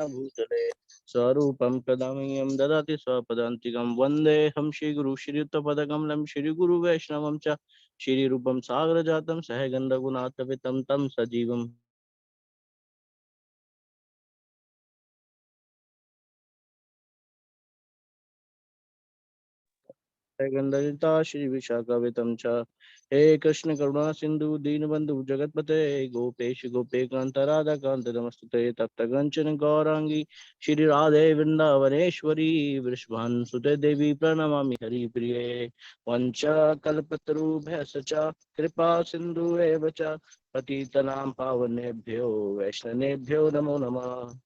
Bhutale Swarupam Kadamiyam Dadati Swapadantikam Vande Ham Shri Guru Shri Uttapadakam Lam Shri Guru Vaishnavam Cha Shri Rupam Sagrajatam Sahaganda Gunatavitam Tam Sajivam Gandalita Shri Vishakavitam Cha He Krishna Karuna Sindhu Dinabandhu Jagatpate Gopesh Gopekanta Radha Kanta Namastate Tapta Ganchana Gaurangi Shri Radhe Vrindavaneshwari Vrishvan Sute Devi Pranamami Hari Priye Vancha Kalpataru Bhasacha Kripa Sindhu Evacha Patitanam Pavanebhyo Vaishnanebhyo Namo Namah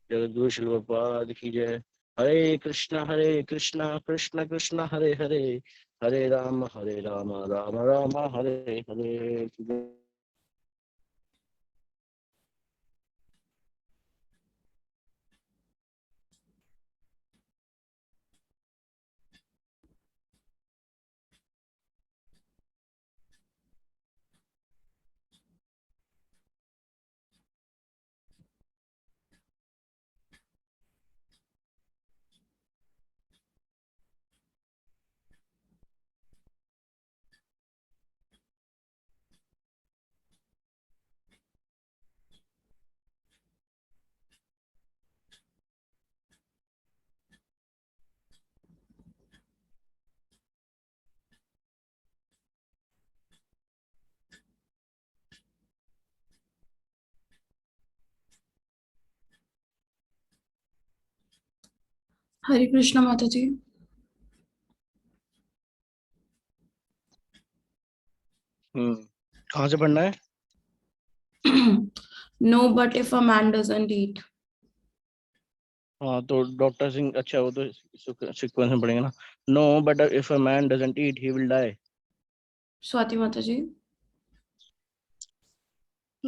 Jagadu Srila Prabhupada ki jai. Hare Krishna, Krishna Krishna, Hare Hare, Hare Rama, Rama Rama, Hare Hare. हरे कृष्णा माता जी। कहाँ से पढ़ना है? No, but if a man doesn't eat. हाँ तो doctor Singh अच्छा वो तो सीक्वेंस में पढ़ेंगे ना. No, but if a man doesn't eat, he will die. Swati माता जी.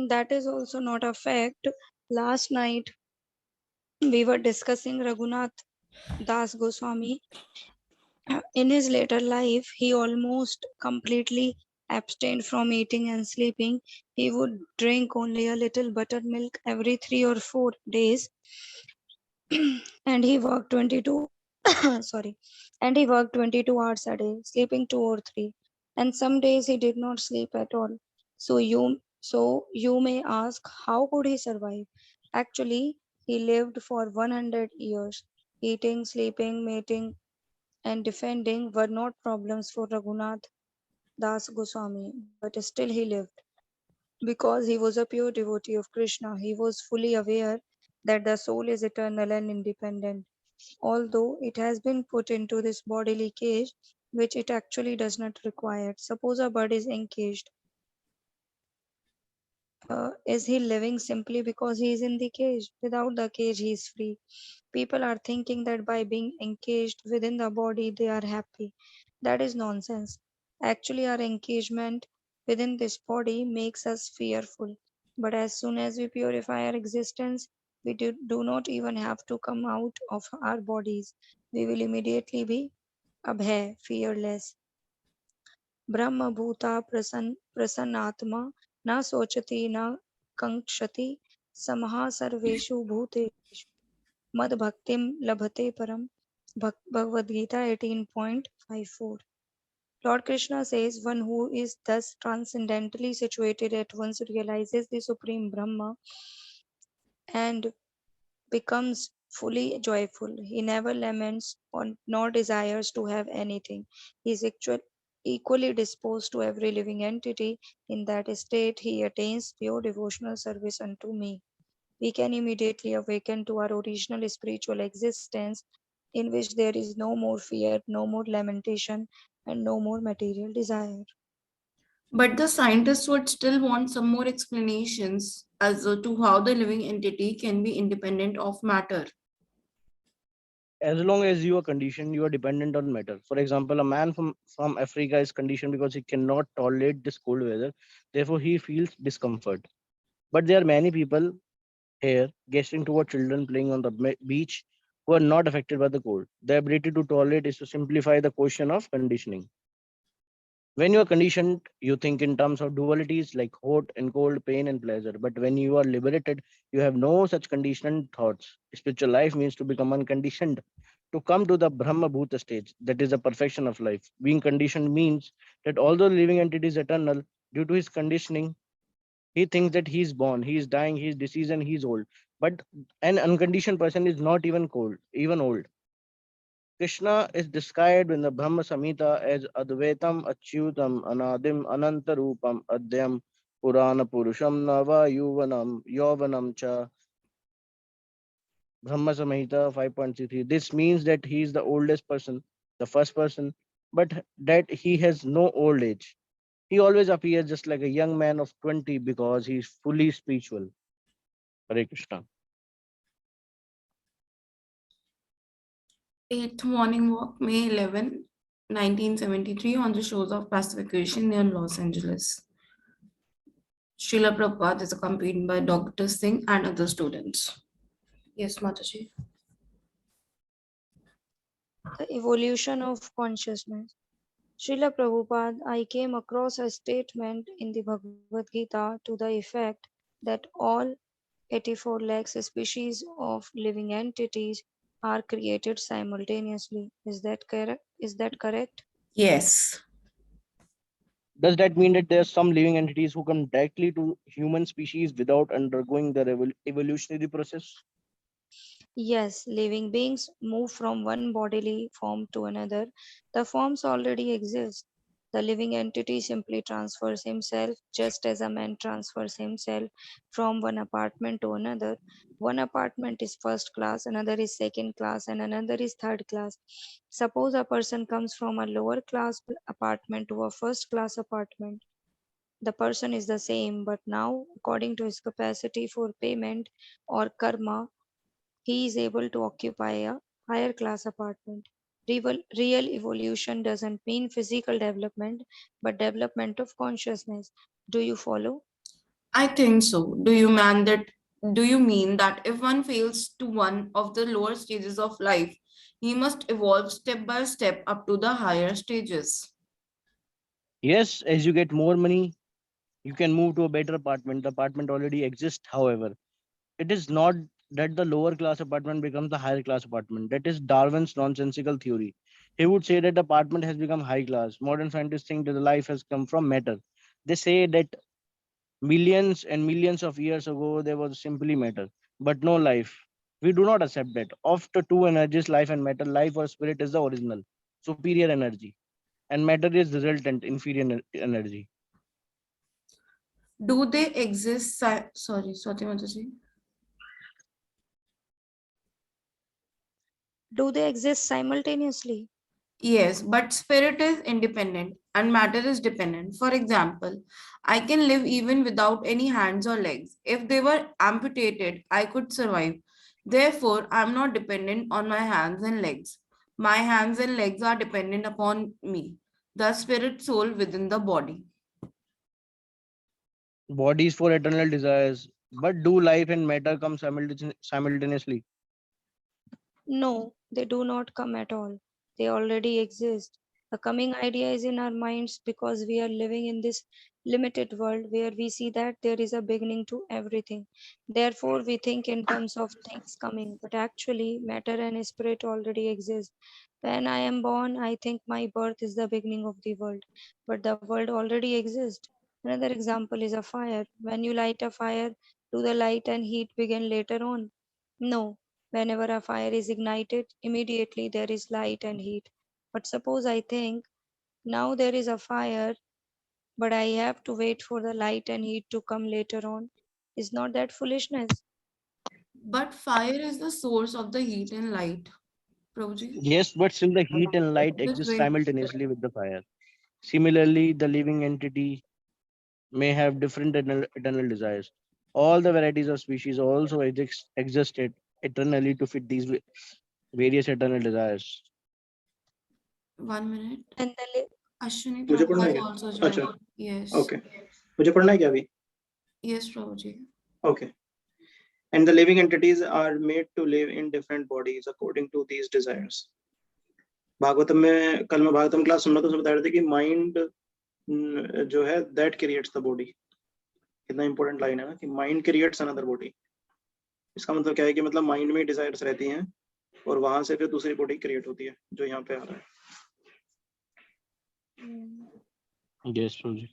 That is also not a fact. Last night we were discussing Raghunath Das Goswami. In his later life, he almost completely abstained from eating and sleeping. He would drink only a little buttermilk every 3 or 4 days, and he worked 22 sorry, and he worked 22 hours a day, sleeping 2 or 3. And some days he did not sleep at all. So you may ask, how could he survive? Actually, he lived for 100 years. Eating, sleeping, mating, and defending were not problems for Raghunath Das Goswami, but still he lived. Because he was a pure devotee of Krishna, he was fully aware that the soul is eternal and independent, although it has been put into this bodily cage, which it actually does not require. Suppose a bird is encaged. Is he living simply because he is in the cage? Without the cage, he is free. People are thinking that by being encaged within the body, they are happy. That is nonsense. Actually, our engagement within this body makes us fearful. But as soon as we purify our existence, we do not even have to come out of our bodies. We will immediately be abhay, fearless. Brahma bhuta prasannatma na sochati na kankshati samaha sarveshu bhuteshu mad bhaktim labhate param. Bhagavad Gita 18.54. Lord Krishna says, one who is thus transcendently situated at once realizes the supreme Brahma and becomes fully joyful. He never laments or nor desires to have anything. He is equally disposed to every living entity. In that state, he attains pure devotional service unto me. We can immediately awaken to our original spiritual existence in which there is no more fear, no more lamentation, and no more material desire. But the scientists would still want some more explanations as to how the living entity can be independent of matter. As long as you are conditioned, you are dependent on matter. For example, a man from Africa is conditioned because he cannot tolerate this cold weather. Therefore, he feels discomfort. But there are many people here gesturing toward children playing on the beach who are not affected by the cold. The ability to tolerate is to simplify the question of conditioning. When you are conditioned, you think in terms of dualities like hot and cold, pain and pleasure. But when you are liberated, you have no such conditioned thoughts. Spiritual life means to become unconditioned, to come to the Brahma Bhuta stage. That is the perfection of life. Being conditioned means that although the living entity is eternal, due to his conditioning, he thinks that he is born, he is dying, he is deceased, and he is old. But an unconditioned person is not even cold, even old. Krishna is described in the Brahma Samhita as Advaitam Achyutam Anadim Anantarupam Adyam Purana Purusham Nava Yuvanam Yovanam Cha. Brahma Samhita 5.63. This means that he is the oldest person, the first person, but that he has no old age. He always appears just like a young man of 20 because he is fully spiritual. Hare Krishna. Eighth morning walk, May 11, 1973, on the shores of Pacific Ocean near Los Angeles. Srila Prabhupada is accompanied by Dr. Singh and other students. Yes, Mataji. The evolution of consciousness. Srila Prabhupada, I came across a statement in the Bhagavad Gita to the effect that all 84 lakhs species of living entities are created simultaneously. Is that correct? Yes. Does that mean that there are some living entities who come directly to human species without undergoing the evolutionary process? Yes, living beings move from one bodily form to another. The forms already exist. The living entity simply transfers himself just as a man transfers himself from one apartment to another. One apartment is first class, another is second class, and another is third class. Suppose a person comes from a lower class apartment to a first class apartment. The person is the same, but now, according to his capacity for payment or karma, he is able to occupy a higher class apartment. Real evolution doesn't mean physical development, but development of consciousness. Do you follow? I think so. Do you mean that if one fails to one of the lower stages of life, he must evolve step by step up to the higher stages? Yes, as you get more money, you can move to a better apartment. The apartment already exists, however. It is not that the lower class apartment becomes the higher class apartment. That is Darwin's nonsensical theory. He would say that the apartment has become high class. Modern scientists think that the life has come from matter. They say that millions and millions of years ago there was simply matter, but no life. We do not accept that. Of the two energies, life and matter, life or spirit is the original, superior energy, and matter is resultant, inferior energy. Do they exist? Sorry, Swati Mataji. Do they exist simultaneously? Yes, but spirit is independent and matter is dependent. For example, I can live even without any hands or legs. If they were amputated, I could survive. Therefore, I am not dependent on my hands and legs. My hands and legs are dependent upon me, the spirit soul within the body. Bodies for eternal desires, but do life and matter come simultaneously? No, they do not come at all. They already exist. The coming idea is in our minds because we are living in this limited world where we see that there is a beginning to everything. Therefore, we think in terms of things coming, but actually, matter and spirit already exist. When I am born, I think my birth is the beginning of the world, but the world already exists. Another example is a fire. When you light a fire, do the light and heat begin later on? No. Whenever a fire is ignited, immediately there is light and heat. But suppose I think now there is a fire, but I have to wait for the light and heat to come later on. Is not that foolishness? But fire is the source of the heat and light. Prabhuji, Yes, but still the heat and light just exist wait. simultaneously with the fire. Similarly, the living entity may have different eternal desires. All the varieties of species also existed eternally to fit these various eternal desires. 1 minute. And Ashwini मुझे पढ़ना है Prabhupada क्या? also अच्छा, joined. Yes. okay. मुझे पढ़ना है क्या अभी? Yes, Prabhuji. Okay. And the living entities are made to live in different bodies according to these desires. Bhagavatam में कल मैं भागवतम क्लास सुन रहा था, उसमें बता रहे थे कि माइंड जो है that creates the body. कितना इंपॉर्टेंट लाइन है ना कि माइंड क्रिएट्स अनदर बॉडी. इसका मतलब क्या है कि मतलब माइंड में डिजायर्स रहती हैं और वहां से फिर दूसरी बॉडी क्रिएट होती है जो यहाँ पे आ रहा है. Yes, Prabhuji.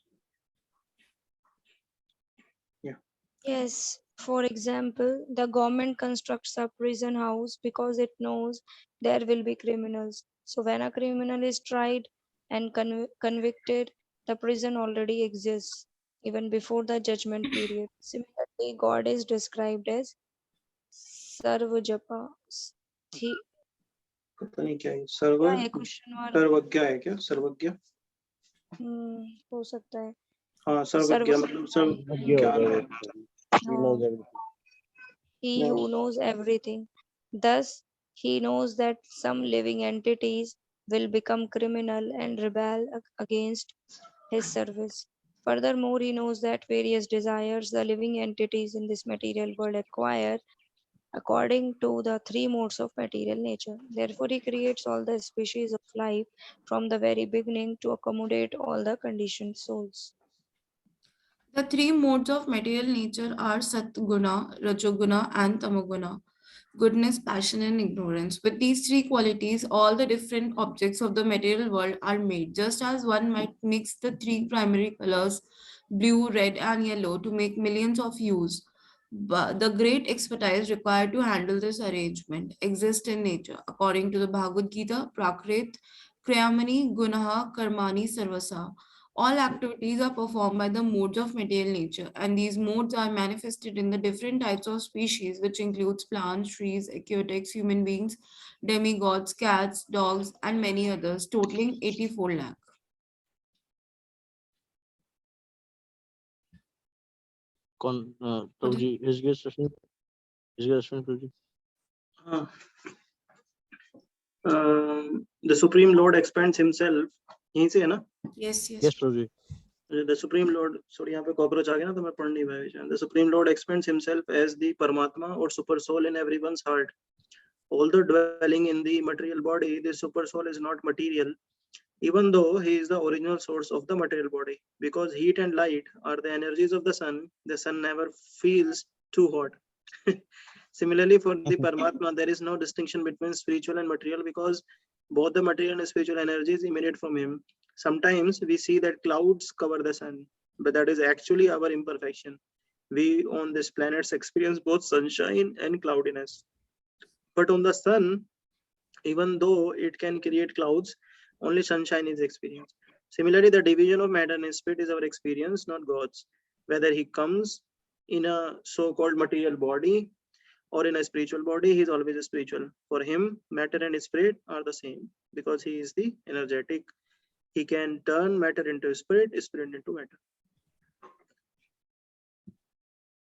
Yes, for example, the government constructs a prison house because it knows there will be criminals. So when a criminal is tried and convicted, the prison already exists even before the judgment period. Similarly, God is described as Sarvajapa. पता नहीं क्या है. क्या है question mark? सर्वज्ञ है क्या? सर्वज्ञ हो सकता है. हाँ, सर्वज्ञ मतलब सब ज्ञान है. He knows everything. He who knows everything. Thus, he knows that some living entities will become criminal and rebel against his service. Furthermore, he knows that various desires the living entities in this material world acquire according to the three modes of material nature. Therefore, he creates all the species of life from the very beginning to accommodate all the conditioned souls. The three modes of material nature are Satguna, Rajoguna, and Tamoguna. Goodness, passion, and ignorance. With these three qualities, all the different objects of the material world are made, just as one might mix the three primary colors, blue, red, and yellow, to make millions of hues. But the great expertise required to handle this arrangement exists in nature. According to the Bhagavad Gita, Prakrit, Kriyamani, Gunaha, Karmani, Sarvasa. All activities are performed by the modes of material nature, and these modes are manifested in the different types of species, which includes plants, trees, aquatics, human beings, demigods, cats, dogs, and many others, totaling 84 lakh. Prabhuji, is this question? Prabhuji? The Supreme Lord expands himself. यहीं से है ना? Yes, yes. Yes, Prabhuji. The Supreme Lord, sorry यहाँ पे cockroach आ गया ना तो मैं पढ़ नहीं पाया. The Supreme Lord expands himself as the Paramatma or super soul in everyone's heart. Although dwelling in the material body, the super soul is not material, even though he is the original source of the material body. Because heat and light are the energies of the sun never feels too hot. Similarly, for the Paramatma, there is no distinction between spiritual and material because both the material and spiritual energies emanate from him. Sometimes we see that clouds cover the sun, but that is actually our imperfection. We on this planet experience both sunshine and cloudiness. But on the sun, even though it can create clouds, only sunshine is experienced. Similarly, the division of matter and spirit is our experience, not God's. Whether he comes in a so-called material body or in a spiritual body, he is always a spiritual. For him, matter and spirit are the same because he is the energetic. He can turn matter into spirit, spirit into matter.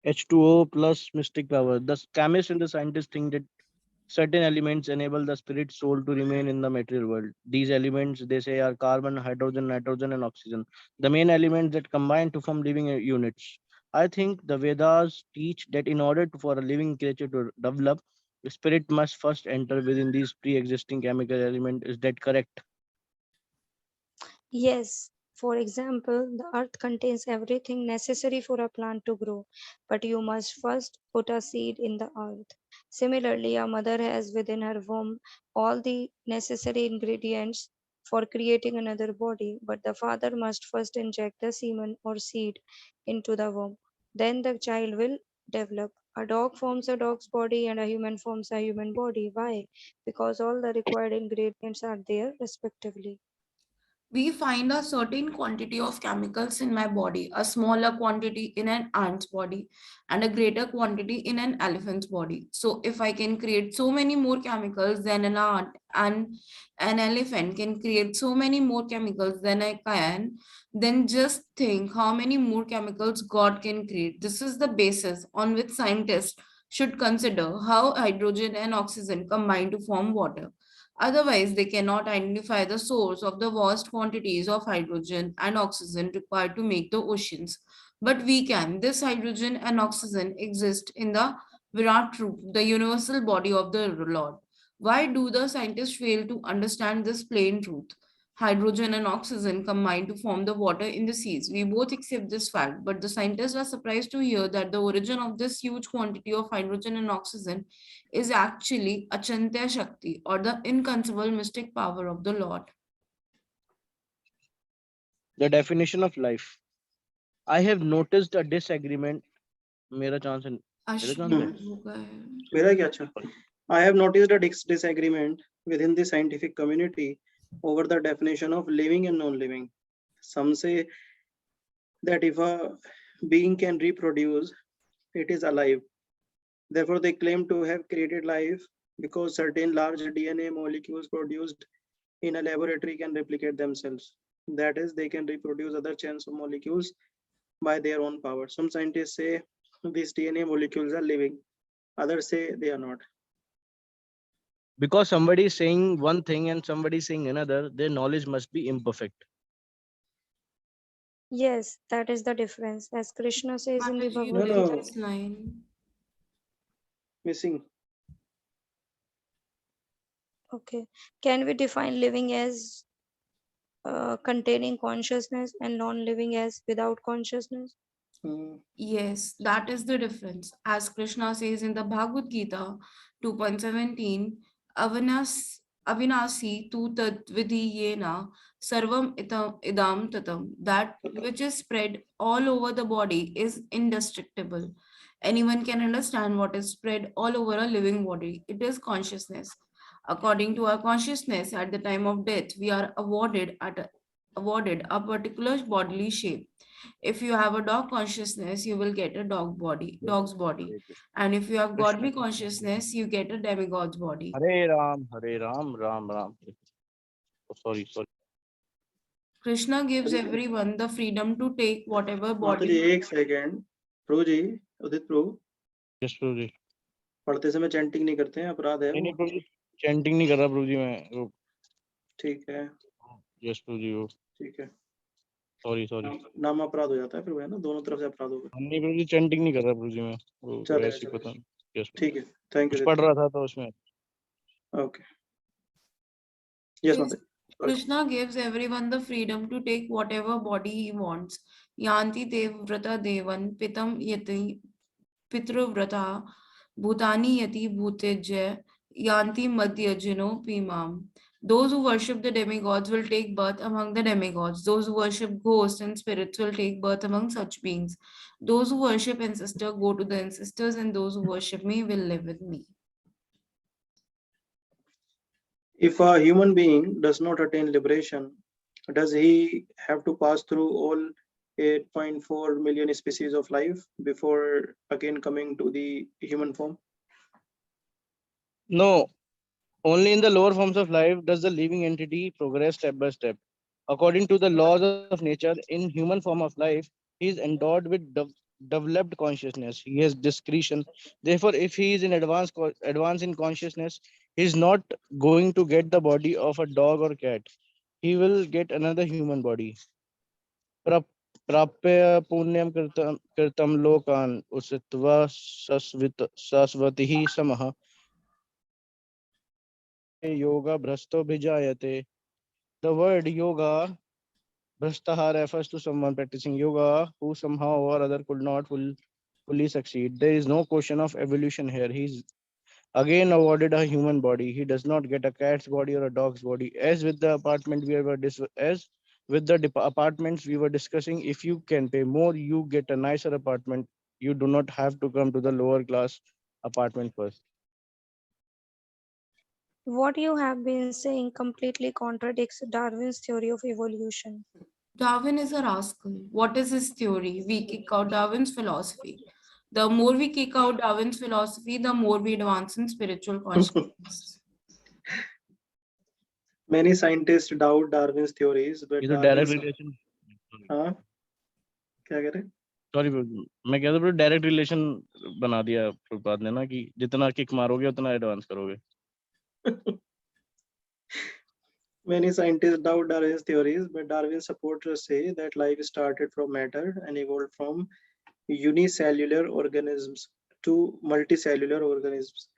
H2O plus mystic power. The chemist and the scientist think that certain elements enable the spirit soul to remain in the material world. These elements, they say, are carbon, hydrogen, nitrogen, and oxygen, the main elements that combine to form living units. I think the Vedas teach that in order for a living creature to develop, the spirit must first enter within these pre-existing chemical elements. Is that correct? Yes, for example, the earth contains everything necessary for a plant to grow, but you must first put a seed in the earth. Similarly, a mother has within her womb all the necessary ingredients for creating another body, but the father must first inject the semen or seed into the womb. Then the child will develop. A dog forms a dog's body and a human forms a human body. Why? Because all the required ingredients are there respectively. We find a certain quantity of chemicals in my body, a smaller quantity in an ant's body, and a greater quantity in an elephant's body. So, if I can create so many more chemicals than an ant, and an elephant can create so many more chemicals than I can, then just think how many more chemicals God can create. This is the basis on which scientists should consider how hydrogen and oxygen combine to form water. Otherwise, they cannot identify the source of the vast quantities of hydrogen and oxygen required to make the oceans. But we can. This hydrogen and oxygen exist in the Virat Roop, the universal body of the Lord. Why do the scientists fail to understand this plain truth? Hydrogen and oxygen combine to form the water in the seas. We both accept this fact, but the scientists are surprised to hear that the origin of this huge quantity of hydrogen and oxygen is actually Achantya Shakti, or the inconceivable mystic power of the Lord. The definition of life. I have noticed a disagreement. मेरा chance है. मेरा chance है. हो गया है. मेरा क्या अच्छा? I have noticed a disagreement within the scientific community over the definition of living and non-living. Some say that if a being can reproduce, it is alive. Therefore, they claim to have created life because certain large DNA molecules produced in a laboratory can replicate themselves. That is, they can reproduce other chains of molecules by their own power. Some scientists say these DNA molecules are living. Others say they are not. Because somebody is saying one thing and somebody is saying another, their knowledge must be imperfect. Yes, that is the difference. As Krishna says in the Mataji, Bhagavad read Gita, this line. Missing. okay, can we define living as containing consciousness and non-living as without consciousness? Yes, that is the difference. As Krishna says in the Bhagavad Gita 2.17, Avinasi tu tat vidhiyena sarvam idam tatam. That which is spread all over the body is indestructible. Anyone can understand what is spread all over a living body. It is consciousness. According to our consciousness, at the time of death, we are awarded a particular bodily shape. If you have a dog consciousness, you will get a dog's body. And if you have godly consciousness, you get a demigod's body. Hare Ram, Ram Ram. Oh, sorry. Krishna gives everyone the freedom to take whatever माता जी body. एक second. प्रभु जी, उदित प्रभु, Yes, प्रभु जी. पढ़ते समय chanting नहीं करते हैं, अपराध है नहीं वो. प्रभु जी, चैंटिंग नहीं कर रहा प्रभु जी मैं. वो ठीक है, यस प्रभु जी, वो ठीक है. सॉरी. नाम अपराध हो जाता है फिर वो, है ना, दोनों तरफ से अपराध होगा. नहीं प्रभु जी, चैंटिंग नहीं कर रहा प्रभु जी मैं. वो चलेगा, ऐसे ही पता चलेगा. नहीं. यस, ठीक है, थैंक कुछ यू. पढ़ रहा था तो उसमें. ओके. यस माता. Krishna gives everyone the freedom to take whatever body he wants. Yanti devrata devan pitam yati pitruvrata bhutani yati bhutejya yanti madhyajino pimam. Those who worship the demigods will take birth among the demigods. Those who worship ghosts and spirits will take birth among such beings. Those who worship ancestors go to the ancestors, and those who worship me will live with me. If a human being does not attain liberation, does he have to pass through all 8.4 million species of life before again coming to the human form? No, only in the lower forms of life does the living entity progress step by step. According to the laws of nature, in human form of life, he is endowed with developed consciousness. He has discretion. Therefore, if he is in advance in consciousness, he is not going to get the body of a dog or cat. He will get another human body. प्राप्य पुण्यम कृतम लोकान उसित्वा सस्वतिः समः yoga bhrasto bhijayate. The word yoga bhrastah refers to someone practicing yoga who somehow or other could not fully succeed. There is no question of evolution here. He's again awarded a human body. He does not get a cat's body or a dog's body. As with the apartments we were discussing, if you can pay more, you get a nicer apartment. You do not have to come to the lower class apartment first. What you have been saying completely contradicts Darwin's theory of evolution. Darwin is a rascal. What is his theory? We kick out Darwin's philosophy. The more we kick out Darwin's philosophy, the more we advance in spiritual consciousness. Many scientists doubt Darwin's theories, but Is a direct Darwin's... relation. हाँ, क्या कह रहे? Sorry, मैं कहता हूँ direct relation बना दिया प्रभुपाद ने ना कि जितना किक मारोगे उतना एडवांस करोगे. Many scientists doubt Darwin's theories, but Darwin's supporters say that life started from matter and evolved from unicellular organisms to multicellular organisms.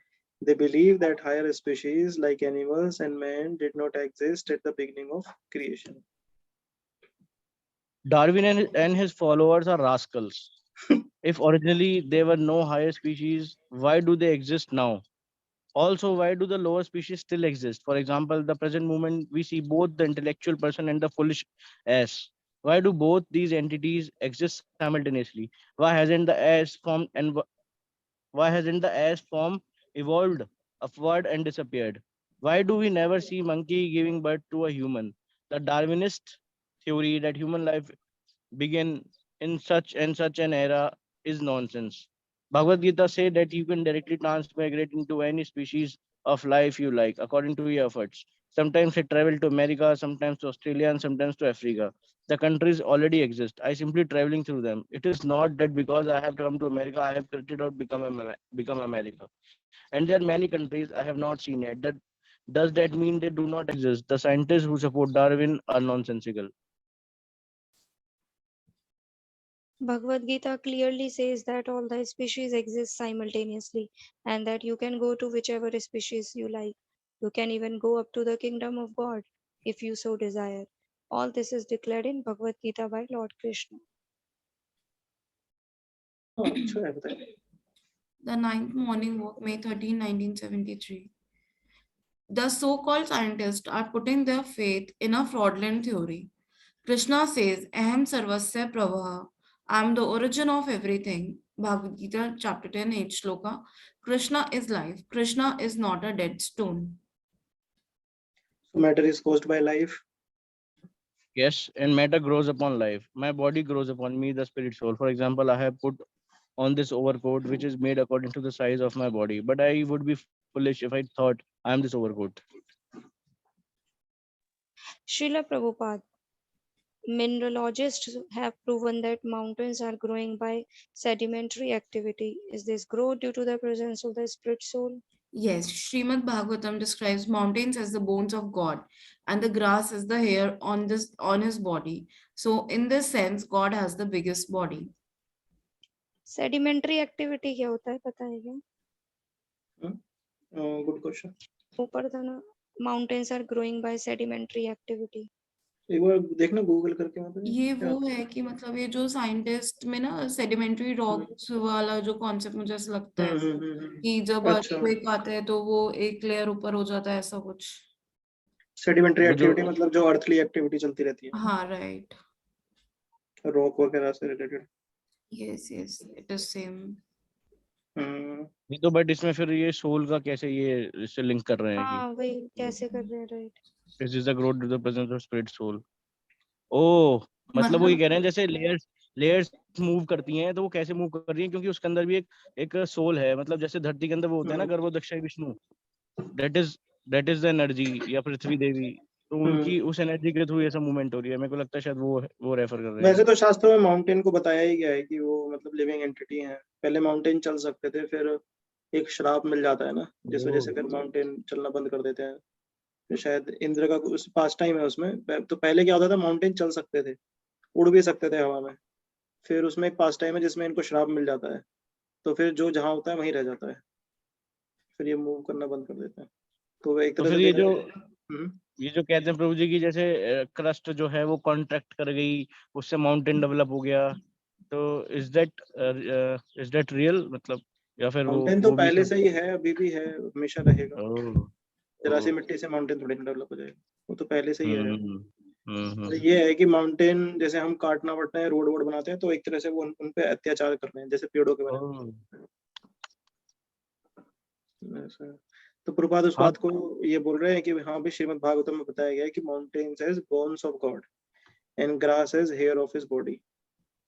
They believe that higher species like animals and man did not exist at the beginning of creation. Darwin and his followers are rascals. If originally there were no higher species, why do they exist now? Also, why do the lower species still exist? For example, the present moment we see both the intellectual person and the foolish ass. Why do both these entities exist simultaneously? Why hasn't the ass formed and why hasn't the ass form evolved upward and disappeared? Why do we never see monkey giving birth to a human? The Darwinist theory that human life begin in such and such an era is nonsense. Bhagavad Gita said that you can directly transmigrate into any species of life you like, according to your efforts. Sometimes I travel to America, sometimes to Australia, and sometimes to Africa. The countries already exist. I simply traveling through them. It is not that because I have come to America, I have created or become America. And there are many countries I have not seen yet. Does that mean they do not exist? The scientists who support Darwin are nonsensical. Bhagavad Gita clearly says that all the species exist simultaneously and that you can go to whichever species you like. You can even go up to the kingdom of God if you so desire. All this is declared in Bhagavad Gita by Lord Krishna. अच्छा है, बताइए. The Ninth Morning Walk, May 13, 1973. The so-called scientists are putting their faith in a fraudulent theory. Krishna says, Aham sarvasya prabha. I am the origin of everything. Bhagavad Gita, chapter 10, 8 shloka. Krishna is life. Krishna is not a dead stone. So matter is caused by life. Yes, and matter grows upon life. My body grows upon me, the spirit soul. For example, I have put on this overcoat, which is made according to the size of my body. But I would be foolish if I thought I am this overcoat. Srila Prabhupada, mineralogists have proven that mountains are growing by sedimentary activity. Is this growth due to the presence of the spirit soul? Yes, Srimad Bhagavatam describes mountains as the bones of God and the grass as the hair on his body. So in this sense, God has the biggest body. Sedimentary activity क्या होता है पता है क्या? Good question. ऊपर था ना, mountains are growing by sedimentary activity. एक बार देखना गूगल करके मतलब ये वो है कि मतलब ये जो साइंटिस्ट में ना सेडिमेंट्री रॉक्स वाला जो कॉन्सेप्ट मुझे ऐसा लगता है कि जब अच्छा. earthquake आता है तो वो एक लेयर ऊपर हो जाता है ऐसा कुछ. सेडिमेंट्री वो जो- एक्टिविटी मतलब जो अर्थली एक्टिविटी चलती रहती है, हाँ, राइट. रॉक वगैरह से related. Yes yes, it is same. नहीं तो बट इसमें फिर ये सोल का कैसे ये इससे लिंक कर रहे हैं कि हाँ वही कैसे कर रहे हैं, right. This is the growth to the presence of spirit soul. Oh, मतलब वो ये कह रहे हैं जैसे लेयर्स मूव करती हैं तो वो कैसे मूव कर रही हैं क्योंकि उसके अंदर भी एक सोल है. मतलब जैसे धरती के अंदर वो होता है ना Garbhodakshayi Vishnu, that is the energy, या पृथ्वी देवी. तो उनकी उस एनर्जी के थ्रू ये सब मूवमेंट हो रही है. मेरे को लगता है शायद वो रेफर कर रहे हैं. वैसे तो शास्त्रों में माउंटेन को बताया ही गया है कि वो मतलब लिविंग एंटिटी है. पहले माउंटेन चल सकते थे, फिर एक श्राप मिल जाता है ना, जिस वजह से फिर माउंटेन चलना बंद कर देते हैं. फिर शायद इंद्र का उस पास टाइम है उसमें. तो पहले क्या होता था, माउंटेन चल सकते थे, उड़ भी सकते थे हवा में. फिर उसमें एक पास टाइम है जिसमें इनको श्राप मिल जाता है, तो फिर जो जहाँ होता है वहीं रह जाता है, फिर ये मूव करना बंद कर देते हैं. तो एक तो तरह फिर से ये जो कहते हैं प्रभु जी की जैसे क्रस्ट जो है वो कॉन्ट्रैक्ट कर गई, उससे माउंटेन डेवलप हो गया. तो इज दैट रियल मतलब, या फिर माउंटेन तो पहले से ही है, अभी भी है, हमेशा रहेगा. जरा सी मिट्टी से माउंटेन थोड़ी डेवलप हो जाएगा, वो तो पहले से ही है. तो ये है कि माउंटेन जैसे हम काटना वटना है, रोड वोड बनाते हैं, तो एक तरह से वो उन पे अत्याचार कर रहे हैं, जैसे पेड़ों के बारे में. तो प्रभुपाद उस बात को ये बोल रहे हैं कि हाँ भी श्रीमद् भागवतम में बताया गया है कि mountains as bones of God and grass as hair of his body.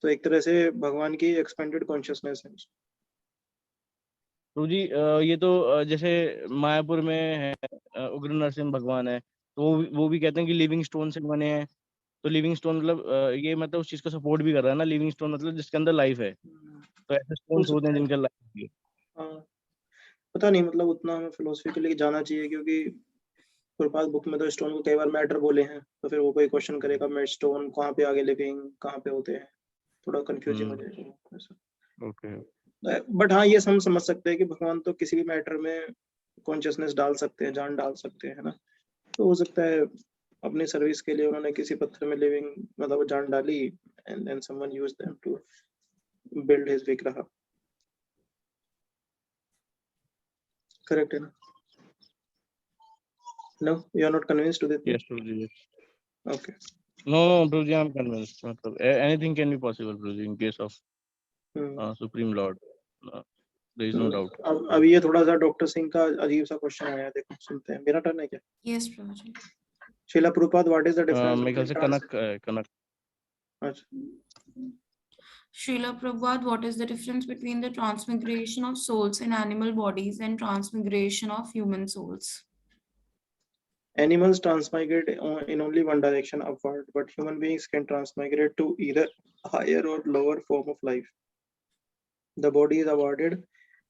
तो एक तरह से भगवान की एक्सपेंडेड कॉन्शियसनेस है. प्रभु जी ये तो जैसे मायापुर में है उग्र नरसिंह भगवान है, तो वो भी कहते हैं कि लिविंग स्टोन से बने हैं. तो लिविंग स्टोन मतलब ये मतलब उस चीज को सपोर्ट भी कर रहा है ना. लिविंग स्टोन मतलब जिसके अंदर लाइफ है. तो ऐसे स्टोन्स होते हैं जिनके लाइफ है. हाँ, पता नहीं, मतलब उतना हमें फिलोसफी के लिए जाना चाहिए, क्योंकि प्रभुपाद बुक में तो स्टोन को कई बार मैटर बोले हैं, तो फिर वो कोई क्वेश्चन करेगा मैं स्टोन कहाँ पे आगे लिविंग कहाँ पे होते हैं, थोड़ा कंफ्यूजिंग हो जाएगा. ओके. बट हाँ, ये हम समझ सकते हैं कि भगवान तो किसी भी मैटर में कॉन्शियसनेस डाल सकते हैं, जान डाल सकते हैं, है ना। तो हो सकता है अपनी सर्विस के लिए उन्होंने किसी पत्थर में लिविंग मतलब जान डाली, and then someone used them to build his विग्रह। करेक्ट है ना? No, you are not convinced with it? Yes, Prabhuji. Yes. Okay. No, Prabhuji, I'm convinced. मतलब anything can be possible, Prabhuji, in case of Supreme Lord. There is no doubt. अब ये थोड़ा सा doctor Singh का अजीब सा क्वेश्चन आया है, देखो सुनते हैं। मेरा टर्न है क्या? Yes, Prabhuji. Srila Prabhupada, what is the difference? मेरे ख्याल से कनक। अच्छा, Srila Prabhupada, what is the difference between the transmigration of souls in animal bodies and transmigration of human souls? animals transmigrate in only one direction, upward, but human beings can transmigrate to either higher or lower form of life. The body is awarded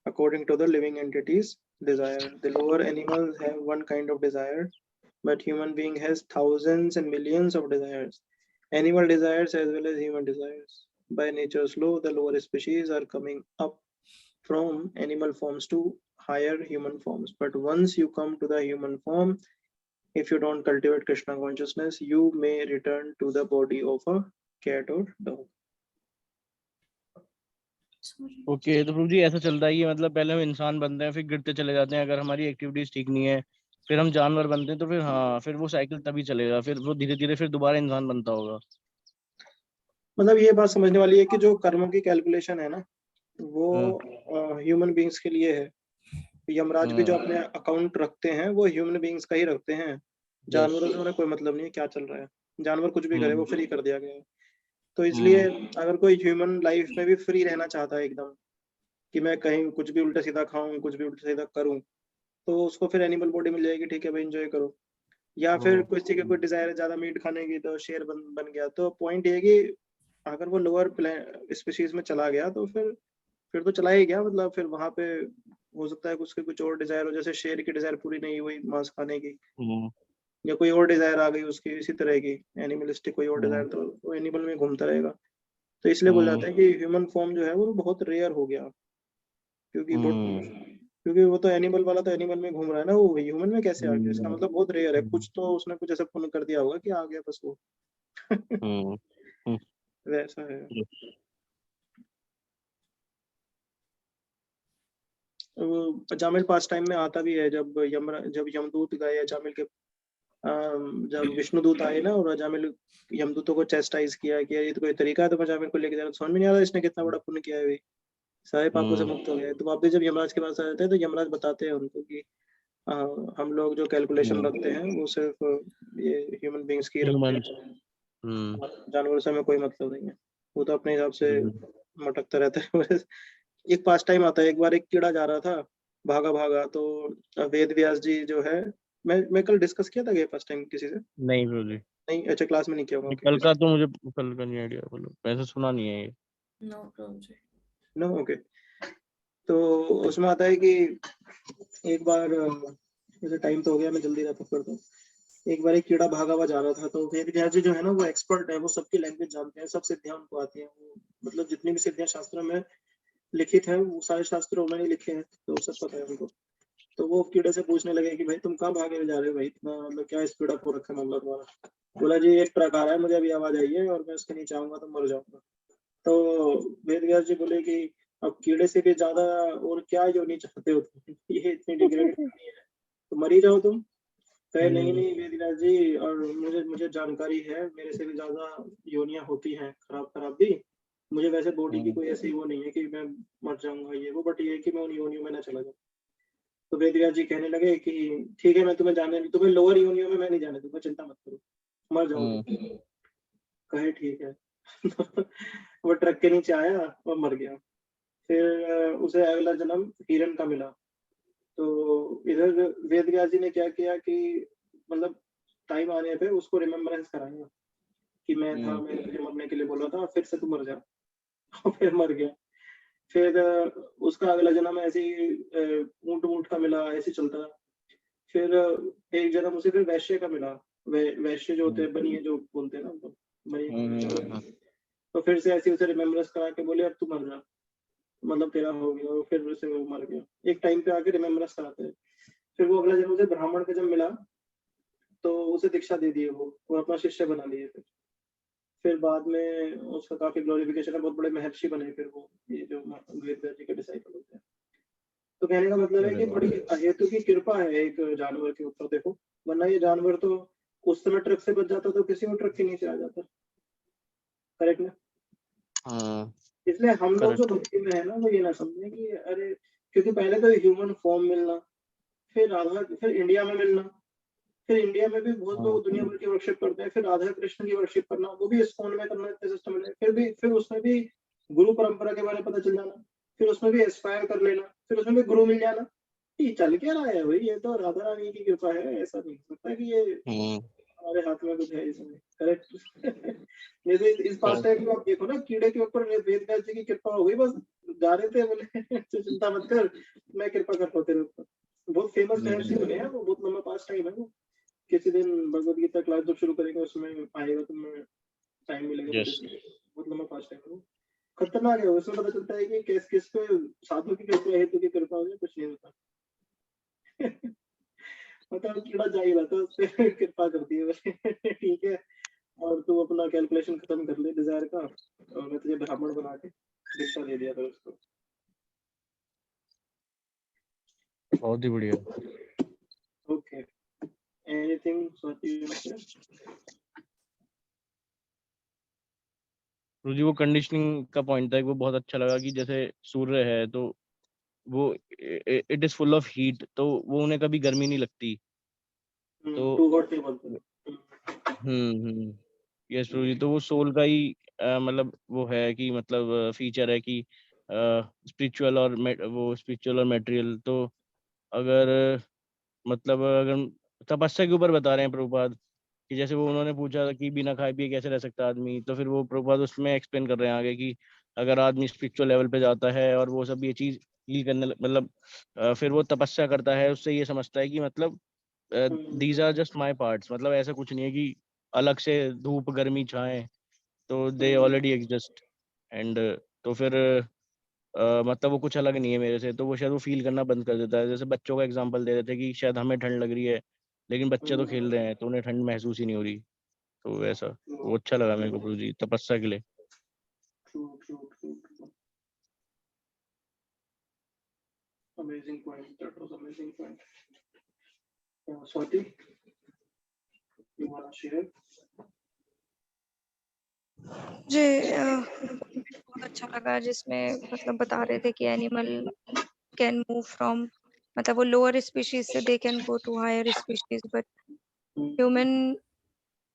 according to the living entity's desire. The lower animals have one kind of desire, but human being has thousands and millions of desires. Animal desires as well as human desires. By nature's law, the lower species are coming up from animal forms to higher human forms. But once you come to the human form, if you don't cultivate Krishna consciousness, you may return to the body of a cat or dog. Okay, तो प्रभु जी ऐसा चलता है कि मतलब पहले हम इंसान बनते हैं, फिर गिरते चले जाते हैं, अगर हमारी एक्टिविटीज ठीक नहीं है, फिर हम जानवर बनते हैं, तो फिर हाँ, फिर वो साइकिल तभी चलेगा, फिर वो धीरे धीरे फिर दोबारा इंसान बनता होगा। मतलब ये बात समझने वाली है कि जो कर्मों की कैलकुलेशन है ना, वो ह्यूमन बींग्स के लिए है। यमराज भी जो अपने अकाउंट रखते हैं वो ह्यूमन बींग्स का ही रखते हैं, जानवरों से उन्हें कोई मतलब नहीं है क्या चल रहा है। जानवर कुछ भी करे वो फ्री कर दिया गया है। तो इसलिए अगर कोई ह्यूमन लाइफ में भी फ्री रहना चाहता है एकदम, कि मैं कहीं कुछ भी उल्टा सीधा खाऊं, कुछ भी उल्टा सीधा करूं, तो उसको फिर एनिमल बॉडी मिल जाएगी, ठीक है भाई एंजॉय करो। या फिर किसी के कोई डिजायर है ज्यादा मीट खाने की, तो शेर बन गया। तो पॉइंट ये है कि अगर वो लोअर स्पीशीज में चला गया तो फिर तो चला ही गया, मतलब फिर वहां पे हो सकता है उसके कुछ और डिजायर हो, जैसे शेर की डिजायर पूरी नहीं हुई मांस खाने की, या कोई और डिजायर आ गई उसकी इसी तरह की एनिमलिस्टिक कोई और डिजायर, तो वो एनिमल में घूमता रहेगा। तो इसलिए बोल जाता है कि ह्यूमन फॉर्म जो है वो बहुत रेयर हो गया, क्योंकि वो तो एनिमल वाला तो एनिमल में घूम रहा है ना, वो ह्यूमन में कैसे आ गया? इसका मतलब बहुत रेयर है। कुछ तो उसने कुछ ऐसा पुण्य कर दिया होगा कि आ गया बस वो। वैसा है। अजामिल पास टाइम में आता भी है, जब यमदूत गए अजामिल के, जब विष्णुदूत आए ना और अजामिल यमदूतों को चेस्टाइज किया कि ये तो कोई तरीका है, तो अजामिल को लेके जाना, समझ में नहीं आ रहा इसने कितना बड़ा पुण्य किया है, सारे पापों से मुक्त हो गए। तो वापस जब यमराज के पास आ जाते हैं तो यमराज बताते हैं उनको कि हम लोग जो कैलकुलेशन रखते हैं वो सिर्फ ये ह्यूमन बींग्स की रखते हैं, जानवरों से हमें कोई मतलब नहीं है, वो तो अपने हिसाब से मटकता रहता है। एक पास टाइम आता है, एक बार एक कीड़ा जा रहा था भागा भागा, तो वेद व्यास जी जो है, मैं कल डिस्कस किया था ये फर्स्ट टाइम किसी से? नहीं प्रभु, नहीं, अच्छा क्लास में नहीं किया होगा। कल का तो मुझे कल का नहीं आइडिया, बोलो, वैसे सुना नहीं है ये। No, Prabhuji. No, okay. तो उसमें आता है कि एक बार, जैसे टाइम तो हो गया, मैं जल्दी रैप अप करता हूँ। एक बार एक कीड़ा भागा हुआ जा रहा था, तो वेद व्यास जी जो है ना वो एक्सपर्ट है, वो सबकी लैंग्वेज जानते हैं, सब सिद्धियां उनको आती हैं, वो मतलब जितनी भी सिद्धियां शास्त्रों में लिखित है वो सारे शास्त्र उन्होंने लिखे हैं, तो सब पता है उनको। तो वो कीड़े से पूछने लगे कि भाई तुम कहाँ भागे जा रहे हो भाई, इतना मतलब क्या स्पीड अप हो रखा है मामला तुम्हारा? बोला जी एक ट्रक आ रहा है, मुझे अभी आवाज आई है और मैं उसके नीचे आऊंगा तो मर जाऊंगा। तो वेद व्यास जी बोले कि अब कीड़े से भी ज्यादा और क्या योनि चाहते हो तुम, ये इतनी डिग्रेड करनी है तो मर ही जाओ तुम। कहे नहीं नहीं वेद व्यास जी, और मुझे जानकारी है, मेरे से भी ज्यादा योनियां होती हैं खराब खराब भी, मुझे वैसे बॉडी की कोई ऐसी वो नहीं है कि मैं मर जाऊंगा ये वो, बट ये है कि मैं उन योनियों में ना चला जाऊँ। तो वेद व्यास जी कहने लगे कि ठीक है, मैं तुम्हें लोअर योनियों में मैं नहीं जाने दूंगा, चिंता मत करो, मर जाओगे। कहे ठीक है। वो ट्रक के नीचे आया और मर गया। फिर उसे अगला जन्म हिरण का मिला। तो इधर वेद व्यास जी ने क्या किया कि मतलब टाइम आने पे उसको रिमेम्बरेंस कराया कि मैं था, मैंने तुझे मरने के लिए बोला था, फिर से तू मर जा। और फिर मर गया। फिर उसका अगला जन्म ऐसे ही ऊंट का मिला, ऐसे चलता। फिर एक जन्म उसे फिर वैश्य का मिला। वैश्य जो होते हैं, बनिए जो बोलते हैं ना उनको, बनिए। तो फिर से ऐसे उसे रिमेम्बरेंस करा के बोले अब तू मर जा, मतलब तेरा हो गया। और फिर से वो मर गया। एक टाइम पे आके रिमेम्बरेंस कराते हैं फिर वो अगला जन्म से ब्राह्मण का जब मिला तो उसे दीक्षा दे दी वो और अपना शिष्य बना लिए। फिर बाद में उसका काफी ग्लोरिफिकेशन है, बहुत बड़े महर्षि बने फिर वो, ये जो वेद व्यास जी के डिसाइपल होते हैं। तो कहने का मतलब है कि बड़ी अहेतु की कृपा है एक जानवर के ऊपर, देखो, वरना ये जानवर तो उस समय ट्रक से बच जाता तो किसी और ट्रक के नीचे आ जाता। करेक्ट ना? हाँ इसलिए हम लोग जो करेक्ट। भक्ति में है ना, वो ये ना समझे कि अरे, क्योंकि पहले तो ह्यूमन फॉर्म मिलना, फिर राधा, फिर इंडिया में मिलना, फिर इंडिया में भी बहुत हाँ लोग दुनिया भर की वर्शिप करते हैं, फिर राधा कृष्ण की वर्शिप करना, वो भी इस्कॉन में करना, इतने सिस्टम है, फिर उसमें भी गुरु परंपरा के बारे में पता चल जाना, फिर उसमें भी एस्पायर कर लेना, फिर उसमें भी गुरु मिल जाना। ये चल क्या रहा है भाई? ये तो राधा रानी की कृपा है, ऐसा नहीं हो सकता कि ये हमारे हाथ में कुछ है इसमें। करेक्ट। जैसे इस पास टाइम को आप देखो ना, कीड़े के ऊपर वेद व्यास जी की कृपा हो गई, बस जा रहे थे बोले तो चिंता मत कर, मैं कृपा करता हूँ तेरे ऊपर। बहुत फेमस महर्षि बने हैं वो, बहुत लंबा पास टाइम है वो। किसी दिन भगवत गीता क्लास जब शुरू करेंगे उसमें आएगा, तुम्हें टाइम मिलेगा तो यस देखिए, बहुत लंबा पास टाइम है वो, खतरनाक है। उसमें पता चलता है कि किस किस पे साधु की कृपा, हेतु की कृपा हो, कुछ नहीं होता। मतलब कीड़ा जा ही रहता है, उससे कृपा करती है बस। ठीक है, और तू अपना कैलकुलेशन खत्म कर ले डिजायर का, और मैं तुझे ब्राह्मण बना के दीक्षा दे दिया था उसको। बहुत ही बढ़िया। ओके, एनीथिंग स्वाति यू से? गुरु जी वो कंडीशनिंग का पॉइंट था, वो बहुत अच्छा लगा कि जैसे सूर्य है तो वो it is full of heat, तो वो उन्हें कभी गर्मी नहीं लगती। तो टू हॉट नहीं बोलते। यस प्रभु जी, तो वो सोल का ही मतलब वो है कि मतलब फीचर है कि स्पिरिचुअल और वो स्पिरिचुअल और मटेरियल। तो अगर मतलब अगर तपस्या के ऊपर बता रहे हैं प्रभुपाद कि जैसे वो उन्होंने पूछा कि बिना खाए पिए कैसे रह सकता आदमी, तो फिर वो प्रभुपाद उसमें एक्सप्लेन कर रहे हैं आगे कि अगर आदमी स्पिरिचुअल लेवल पे जाता है और वो सब ये चीज फील करने मतलब फिर वो तपस्या करता है, उससे ये समझता है कि मतलब these are just my parts, मतलब ऐसा कुछ नहीं है कि अलग से धूप गर्मी छाएं, तो दे ऑलरेडी एग्जिस्ट। एंड तो फिर मतलब वो कुछ अलग नहीं है मेरे से, तो वो शायद वो फील करना बंद कर देता है। जैसे बच्चों का एग्जांपल दे रहे थे कि शायद हमें ठंड लग रही है लेकिन बच्चे तो खेल रहे हैं तो उन्हें ठंड महसूस ही नहीं हो रही। तो वैसा वो अच्छा लगा मेरे को गुरु जी तपस्या के लिए। Amazing point. That was amazing point. Swati, you wanna share? मुझे बहुत अच्छा लगा जिसमें मतलब बता रहे थे कि एनिमल कैन मूव फ्रॉम, मतलब वो लोअर स्पीशीज से they can go to higher species, but human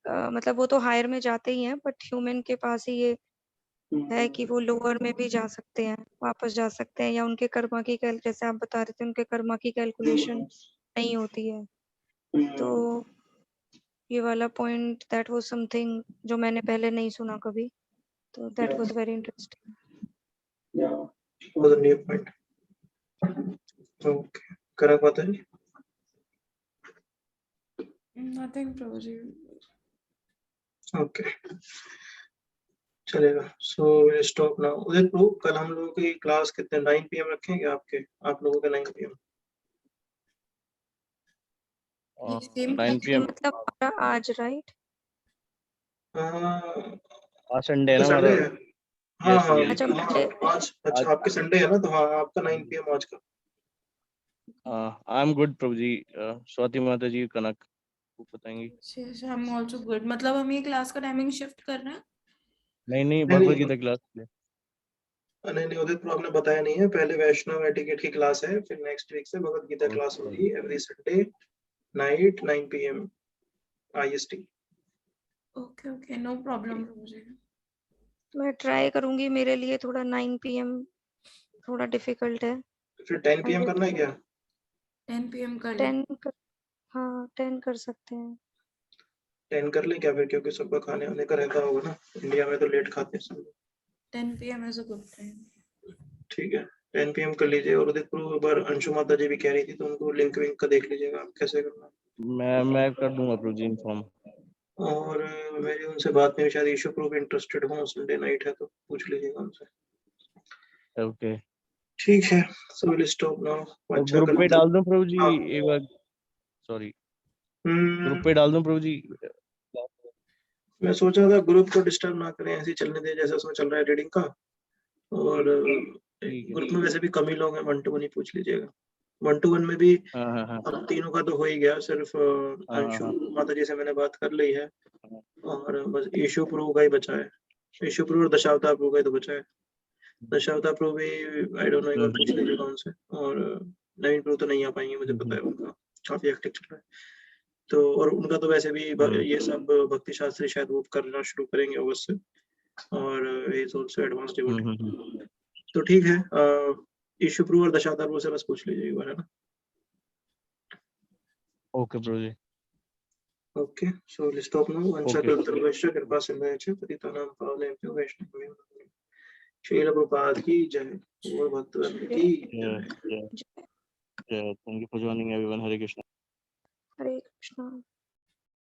मतलब वो तो हायर में जाते ही हैं, बट ह्यूमन के पास ही ये है कि वो लोअर में भी जा सकते हैं, वापस जा सकते हैं, या उनके कर्मा की जैसे आप बता रहे थे उनके कर्मा की कैलकुलेशन नहीं होती है। तो ये वाला पॉइंट दैट वाज समथिंग जो मैंने पहले नहीं सुना कभी, तो that was very interesting. Yeah, it was a new point. Okay, correct बात है। Nothing, Prabhuji. Okay, चलेगा। So we'll stop now. उदय प्रभु, कल हम लोगों की क्लास कितने 9 PM रखेंगे आपके, आप लोगों के 9 PM? ये same 9 PM मतलब हमारा आज राइट आज संडे है ना संडे हमारा। है? हाँ यस हाँ यस अच्छा हाँ, आज अच्छा आज आपके संडे है ना, तो हाँ आपका 9 PM आज का। आई एम गुड प्रभु जी। स्वाति माता जी कनक वो बताएंगी। Yes, I'm also good. मतलब हम ये क्लास का टाइमिंग शिफ्ट कर रहे हैं? नहीं नहीं नहीं भगवत नहीं गीता क्लास में। नहीं नहीं, उदित प्रभु आपने बताया नहीं है। पहले वैष्णव एटिकेट की क्लास है, फिर नेक्स्ट वीक से भगवत गीता क्लास होगी every Sunday night 9 PM IST। Okay, okay, no problem, Prabhuji. मैं ट्राई करूंगी, मेरे लिए थोड़ा 9 PM थोड़ा डिफिकल्ट है। फिर 10 PM करना है क्या? 10 PM कर ले। 10 हाँ 10 कर सकते हैं। 10 कर ले क्या फिर, क्योंकि सबका खाने वाने का रहता होगा ना, इंडिया में तो लेट खाते हैं सब। 10 PM is a good time. ठीक है, 10 PM कर लीजिए। और उदित प्रभु एक बार अंशु माता जी भी कह रही थी, तो उनको लिंक विंक का देख लीजिएगा आप कैसे करना है। मैं कर दूंगा प्रभु जी इन्फॉर्म। और मेरी उनसे बात में शायद ईशु प्रभु इंटरेस्टेड हो, संडे नाइट है तो पूछ लीजिएगा उनसे। ओके ठीक है, so we'll stop now. तो अच्छा ग्रुप पे कल डाल दूं प्रभु जी हाँ। एक बार, सॉरी हम्म, ग्रुप पे डाल दूं प्रभु जी। मैं सोचा था ग्रुप को डिस्टर्ब ना करें, ऐसे ही चलने दें जैसा उसमें चल रहा है रीडिंग का। और ठीक है। ग्रुप में वैसे भी कम ही लोग हैं, 1-to-1 ही पूछ लीजिएगा। 1-to-1 में भी हाँ हाँ हाँ हम तीनों का तो हो ही गया, सिर्फ हाँ अंशु हाँ माता जी से मैंने बात कर ली है, हाँ। और बस ईशु प्रभु का ही बचा है। ईशु प्रभु और दशावतार प्रभु का ही तो बचा है। दशावतार प्रभु भी आई डोंट नो, एक बार पूछ लीजिएगा उनसे। और नवीन प्रभु तो नहीं आ पाएंगे, मुझे पता है, उनका काफी एक्टिव चल रहा है। तो और उनका तो वैसे भी ये सब भक्ति शास्त्री शायद वो करना शुरू करेंगे अगस्त से, और he is also advance devotee. तो ठीक है, ईशु प्रभु और दशावतार प्रभु से बस पूछ लीजिए एक बार, है ना? Okay Prabhu ji. Okay, so let's stop now. वंशा Okay. कल्पतरुभ्यश्च कृपा सिंधुभ्यश्च पतितानां पावनेभ्यो वैष्णवेभ्यो नमो नमः। श्रील प्रभुपाद की जय और भक्तवृंद की Yeah, जय। yeah, yeah. Thank you for joining everyone. Hare Krishna. Hare Krishna.